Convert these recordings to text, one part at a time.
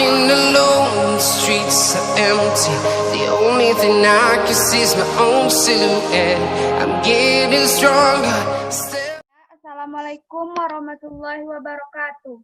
walking alone, the streets are empty. The only thing I can see is my own silhouette. I'm getting stronger. Assalamualaikum warahmatullahi wabarakatuh.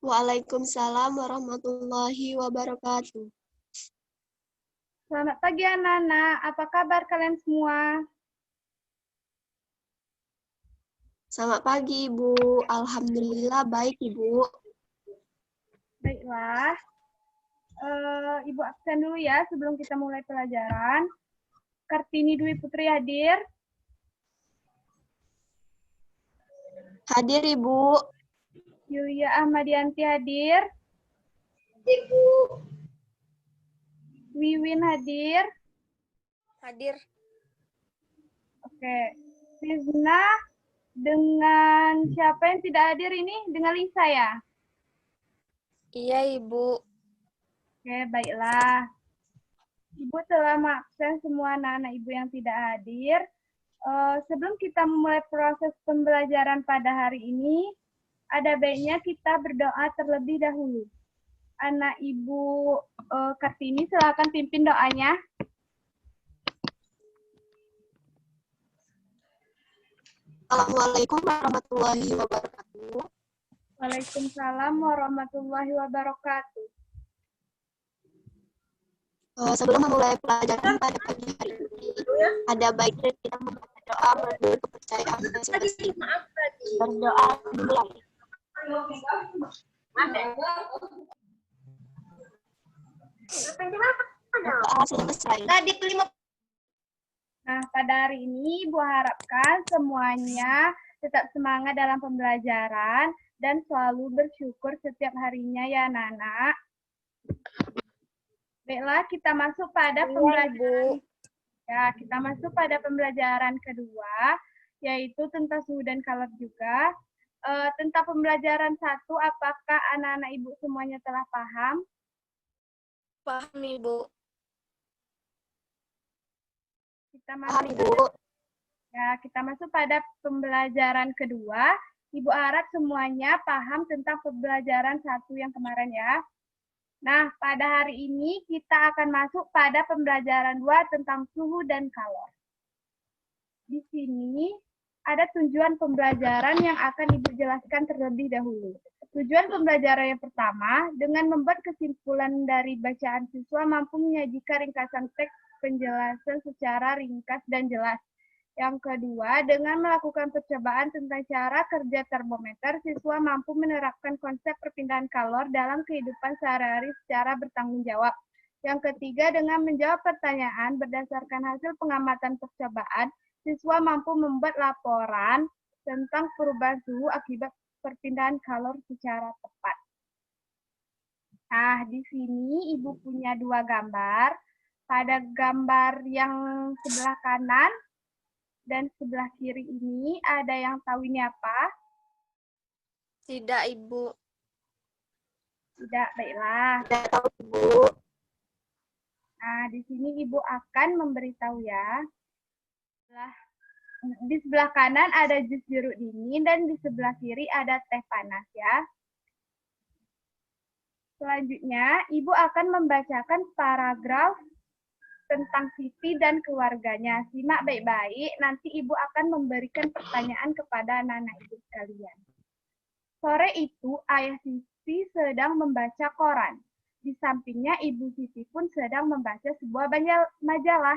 Waalaikumsalam warahmatullahi wabarakatuh. Selamat pagi anak-anak, apa kabar kalian semua? Selamat pagi Ibu, alhamdulillah baik Ibu. Baiklah, Ibu absen dulu ya sebelum kita mulai pelajaran. Kartini Dwi Putri hadir. Hadir Ibu. Yulia Ahmadianti hadir. Hadir Bu. Wiwin hadir. Hadir. Oke, Rizna dengan siapa yang tidak hadir ini? Dengan Lisa ya? Iya Ibu. Oke, baiklah. Ibu telah mengabsen semua anak-anak Ibu yang tidak hadir. Sebelum kita memulai proses pembelajaran pada hari ini, ada baiknya kita berdoa terlebih dahulu. Anak Ibu Kartini, silakan pimpin doanya. Assalamualaikum warahmatullahi wabarakatuh. Waalaikumsalam warahmatullahi wabarakatuh. Sebelum memulai pelajaran pada pagi hari ini, ada baiknya kita membaca doa menurut kepercayaan masing-masing. Berdoa dimulai. Doa selesai. Nah, pada hari ini Ibu harapkan semuanya tetap semangat dalam pembelajaran dan selalu bersyukur setiap harinya ya anak-anak. Baiklah, kita masuk pada pembelajaran. Ya, kita masuk pada pembelajaran kedua, yaitu tentang suhu dan kalor juga. Tentang pembelajaran 1, apakah anak-anak Ibu semuanya telah paham? Paham Ibu. Kita masuk pada pembelajaran kedua. Ibu harap semuanya paham tentang pembelajaran 1 yang kemarin ya. Nah, pada hari ini kita akan masuk pada pembelajaran 2 tentang suhu dan kalor. Di sini ada tujuan pembelajaran yang akan Ibu jelaskan terlebih dahulu. Tujuan pembelajaran yang pertama, dengan membuat kesimpulan dari bacaan siswa mampu menyajikan ringkasan teks penjelasan secara ringkas dan jelas. Yang kedua, dengan melakukan percobaan tentang cara kerja termometer, siswa mampu menerapkan konsep perpindahan kalor dalam kehidupan sehari-hari secara bertanggung jawab. Yang ketiga, dengan menjawab pertanyaan berdasarkan hasil pengamatan percobaan, siswa mampu membuat laporan tentang perubahan suhu akibat perpindahan kalor secara tepat. Nah, di sini Ibu punya 2 gambar. Pada gambar yang sebelah kanan dan sebelah kiri ini, ada yang tahu ini apa? Tidak Ibu. Tidak, baiklah. Tidak tahu Ibu. Nah, di sini Ibu akan memberitahu ya. Di sebelah kanan ada jus jeruk dingin dan di sebelah kiri ada teh panas ya. Selanjutnya, Ibu akan membacakan paragraf tentang Siti dan keluarganya. Simak baik-baik, nanti Ibu akan memberikan pertanyaan kepada anak-anak Ibu sekalian. Sore itu, ayah Siti sedang membaca koran. Di sampingnya, Ibu Siti pun sedang membaca sebuah majalah.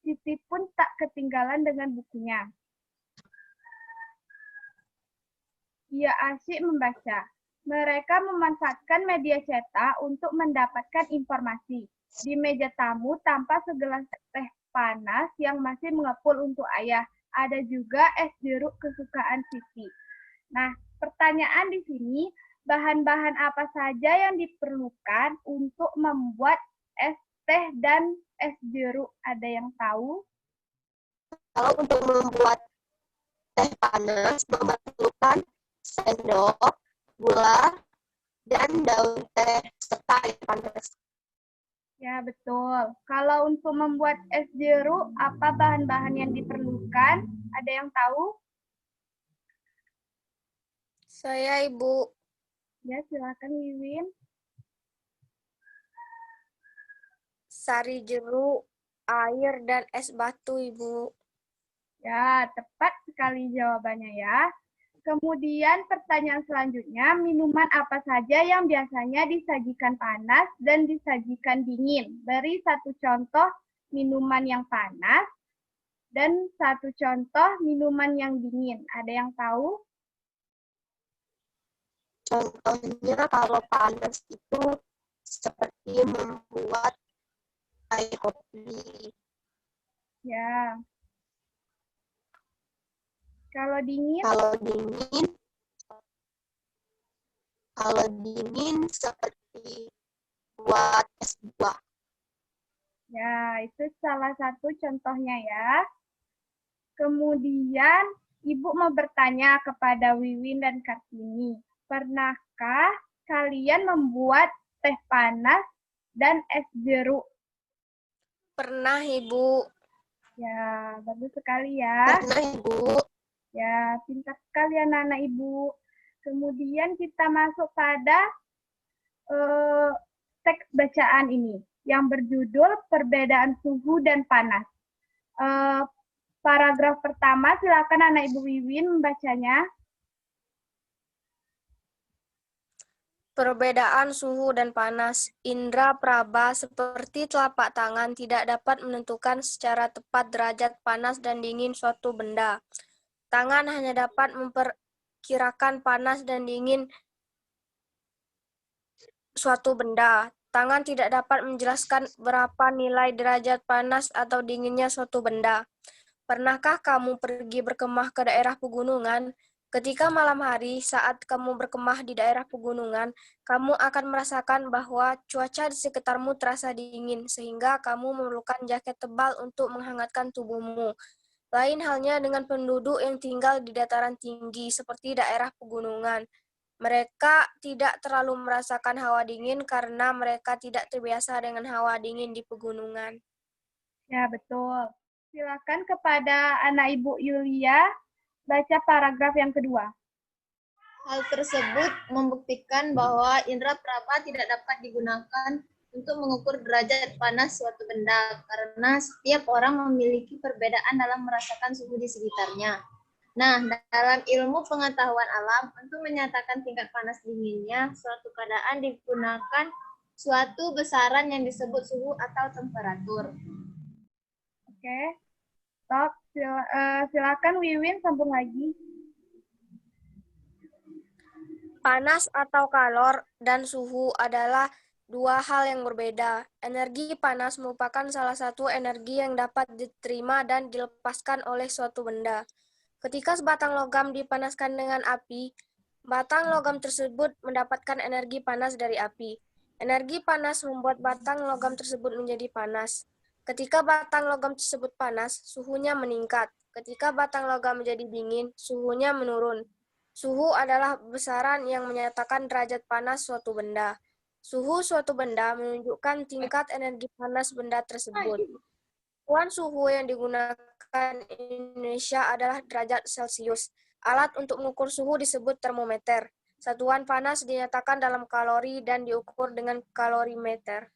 Siti pun tak ketinggalan dengan bukunya. Ia asyik membaca. Mereka memanfaatkan media cetak untuk mendapatkan informasi. Di meja tamu tampak segelas teh panas yang masih mengepul untuk ayah. Ada juga es jeruk kesukaan Siti. Nah, pertanyaan di sini, bahan-bahan apa saja yang diperlukan untuk membuat es teh dan es jeruk? Ada yang tahu? Kalau untuk membuat teh panas, memerlukan sendok, gula, dan daun teh serta air panas. Ya, betul. Kalau untuk membuat es jeruk, apa bahan-bahan yang diperlukan? Ada yang tahu? Saya Ibu. Ya, silakan Wiwin. Sari jeruk, air, dan es batu, Ibu. Ya, tepat sekali jawabannya ya. Kemudian pertanyaan selanjutnya, minuman apa saja yang biasanya disajikan panas dan disajikan dingin? Beri satu contoh minuman yang panas dan satu contoh minuman yang dingin. Ada yang tahu? Contohnya kalau panas itu seperti membuat air kopi. Ya. Kalau dingin? Kalau dingin seperti buat es buah. Ya, itu salah satu contohnya ya. Kemudian Ibu mau bertanya kepada Wiwin dan Kartini, pernahkah kalian membuat teh panas dan es jeruk? Pernah, Ibu. Ya, bagus sekali ya. Pernah, Ibu. Ya, pintar sekali anak-anak Ibu. Kemudian kita masuk pada teks bacaan ini yang berjudul Perbedaan Suhu dan Panas. Paragraf pertama, silakan anak Ibu Wiwin membacanya. Perbedaan suhu dan panas. Indra praba seperti telapak tangan tidak dapat menentukan secara tepat derajat panas dan dingin suatu benda. Tangan hanya dapat memperkirakan panas dan dingin suatu benda. Tangan tidak dapat menjelaskan berapa nilai derajat panas atau dinginnya suatu benda. Pernahkah kamu pergi berkemah ke daerah pegunungan? Ketika malam hari, saat kamu berkemah di daerah pegunungan, kamu akan merasakan bahwa cuaca di sekitarmu terasa dingin, sehingga kamu memerlukan jaket tebal untuk menghangatkan tubuhmu. Lain halnya dengan penduduk yang tinggal di dataran tinggi, seperti daerah pegunungan. Mereka tidak terlalu merasakan hawa dingin karena mereka tidak terbiasa dengan hawa dingin di pegunungan. Ya, betul. Silakan kepada anak Ibu Yulia, baca paragraf yang kedua. Hal tersebut membuktikan bahwa indera praba tidak dapat digunakan untuk mengukur derajat panas suatu benda, karena setiap orang memiliki perbedaan dalam merasakan suhu di sekitarnya. Nah, dalam ilmu pengetahuan alam, untuk menyatakan tingkat panas dinginnya suatu keadaan digunakan suatu besaran yang disebut suhu atau temperatur. Oke. Stop. Silakan Wiwin sambung lagi. Panas atau kalor dan suhu adalah dua hal yang berbeda. Energi panas merupakan salah satu energi yang dapat diterima dan dilepaskan oleh suatu benda. Ketika sebatang logam dipanaskan dengan api, batang logam tersebut mendapatkan energi panas dari api. Energi panas membuat batang logam tersebut menjadi panas. Ketika batang logam tersebut panas, suhunya meningkat. Ketika batang logam menjadi dingin, suhunya menurun. Suhu adalah besaran yang menyatakan derajat panas suatu benda. Suhu suatu benda menunjukkan tingkat energi panas benda tersebut. Satuan suhu yang digunakan Indonesia adalah derajat Celcius. Alat untuk mengukur suhu disebut termometer. Satuan panas dinyatakan dalam kalori dan diukur dengan kalorimeter.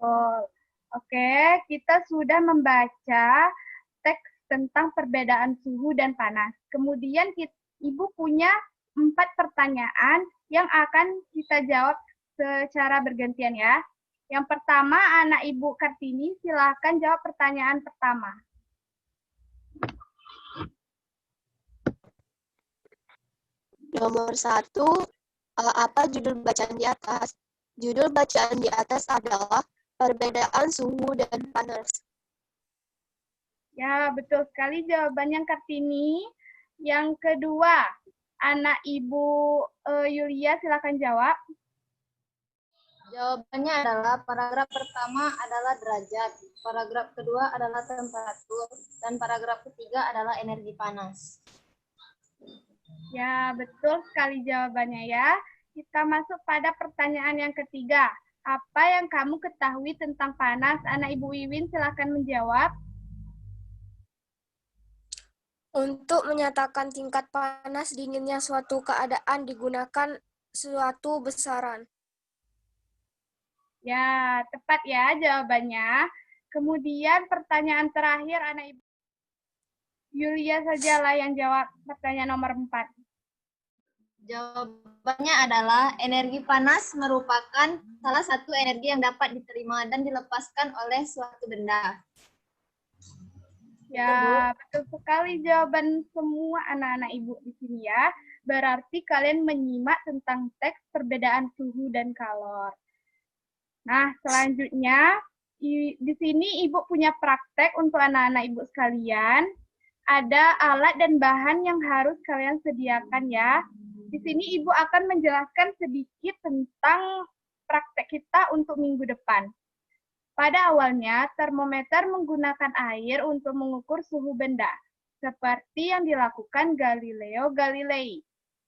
Oh, oke, kita sudah membaca teks tentang perbedaan suhu dan panas. Kemudian Ibu punya 4 pertanyaan yang akan kita jawab secara bergantian ya. Yang pertama, anak Ibu Kartini, silakan jawab pertanyaan pertama. Nomor 1, apa judul bacaan di atas? Judul bacaan di atas adalah perbedaan suhu dan panas. Ya, betul sekali jawabannya Kartini. Yang kedua, anak Ibu Yulia, silakan jawab. Jawabannya adalah paragraf pertama adalah derajat, paragraf kedua adalah temperatur, dan paragraf ketiga adalah energi panas. Ya, betul sekali jawabannya ya. Kita masuk pada pertanyaan yang ketiga. Apa yang kamu ketahui tentang panas? Anak Ibu Wiwin silakan menjawab. Untuk menyatakan tingkat panas dinginnya suatu keadaan digunakan suatu besaran. Ya, tepat ya jawabannya. Kemudian pertanyaan terakhir, anak Ibu Yulia sajalah yang jawab pertanyaan nomor 4. Jawabannya adalah energi panas merupakan salah satu energi yang dapat diterima dan dilepaskan oleh suatu benda. Ya, betul sekali jawaban semua anak-anak Ibu di sini ya. Berarti kalian menyimak tentang teks perbedaan suhu dan kalor. Nah, selanjutnya di sini Ibu punya praktek untuk anak-anak Ibu sekalian. Ada alat dan bahan yang harus kalian sediakan ya. Di sini Ibu akan menjelaskan sedikit tentang praktek kita untuk minggu depan. Pada awalnya, termometer menggunakan air untuk mengukur suhu benda, seperti yang dilakukan Galileo Galilei.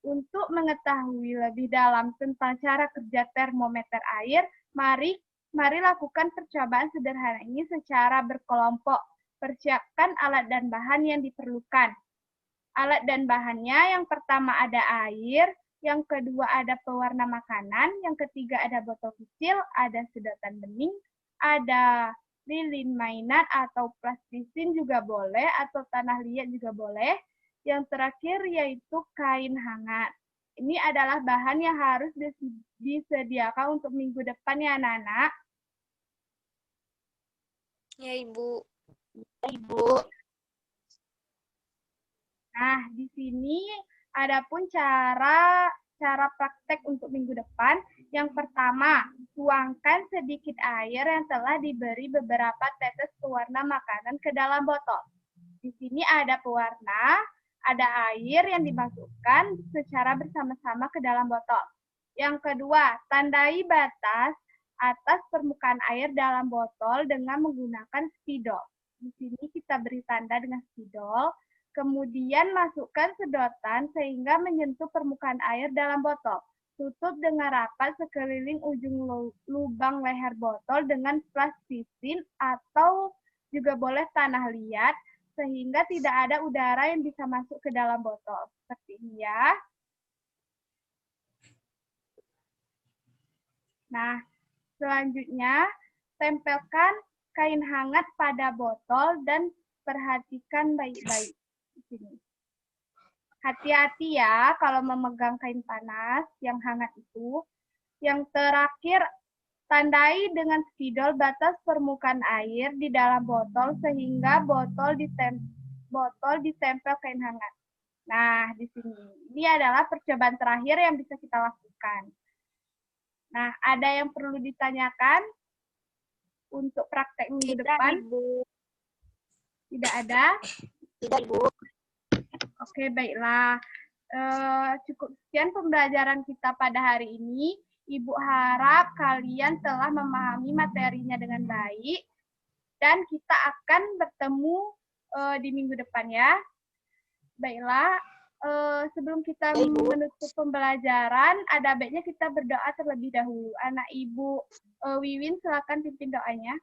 Untuk mengetahui lebih dalam tentang cara kerja termometer air, mari lakukan percobaan sederhana ini secara berkelompok. Persiapkan alat dan bahan yang diperlukan. Alat dan bahannya, yang pertama ada air, yang kedua ada pewarna makanan, yang ketiga ada botol kecil, ada sedotan bening, ada lilin mainan atau plastisin juga boleh, atau tanah liat juga boleh. Yang terakhir yaitu kain hangat. Ini adalah bahan yang harus disediakan untuk minggu depan ya anak-anak. Ya, Ibu. Ibu. Nah, di sini adapun cara praktek untuk minggu depan. Yang pertama, tuangkan sedikit air yang telah diberi beberapa tetes pewarna makanan ke dalam botol. Di sini ada pewarna, ada air yang dimasukkan secara bersama-sama ke dalam botol. Yang kedua, tandai batas atas permukaan air dalam botol dengan menggunakan spidol. Di sini kita beri tanda dengan spidol. Kemudian masukkan sedotan sehingga menyentuh permukaan air dalam botol. Tutup dengan rapat sekeliling ujung lubang leher botol dengan plastisin atau juga boleh tanah liat, sehingga tidak ada udara yang bisa masuk ke dalam botol. Seperti ini ya. Nah, selanjutnya tempelkan kain hangat pada botol dan perhatikan baik-baik. Hati-hati ya kalau memegang kain panas yang hangat itu. Yang terakhir, tandai dengan spidol batas permukaan air di dalam botol sehingga botol ditempel kain hangat. Nah, di sini. Ini adalah percobaan terakhir yang bisa kita lakukan. Nah, ada yang perlu ditanyakan untuk praktek minggu depan? Ibu. Tidak ada? Tidak, Ibu. Oke, baiklah. Cukup sekian pembelajaran kita pada hari ini. Ibu harap kalian telah memahami materinya dengan baik. Dan kita akan bertemu di minggu depan ya. Baiklah, sebelum kita menutup pembelajaran, ada baiknya kita berdoa terlebih dahulu. Anak Ibu Wiwin, silakan pimpin doanya.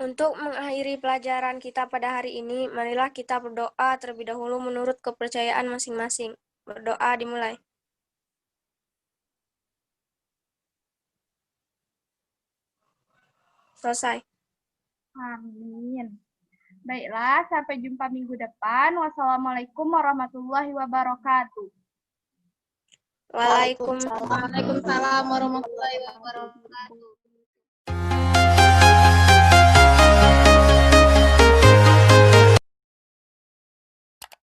Untuk mengakhiri pelajaran kita pada hari ini, marilah kita berdoa terlebih dahulu menurut kepercayaan masing-masing. Berdoa dimulai. Selesai. Amin. Baiklah, sampai jumpa minggu depan. Wassalamualaikum warahmatullahi wabarakatuh. Waalaikumsalam. Waalaikumsalam warahmatullahi wabarakatuh.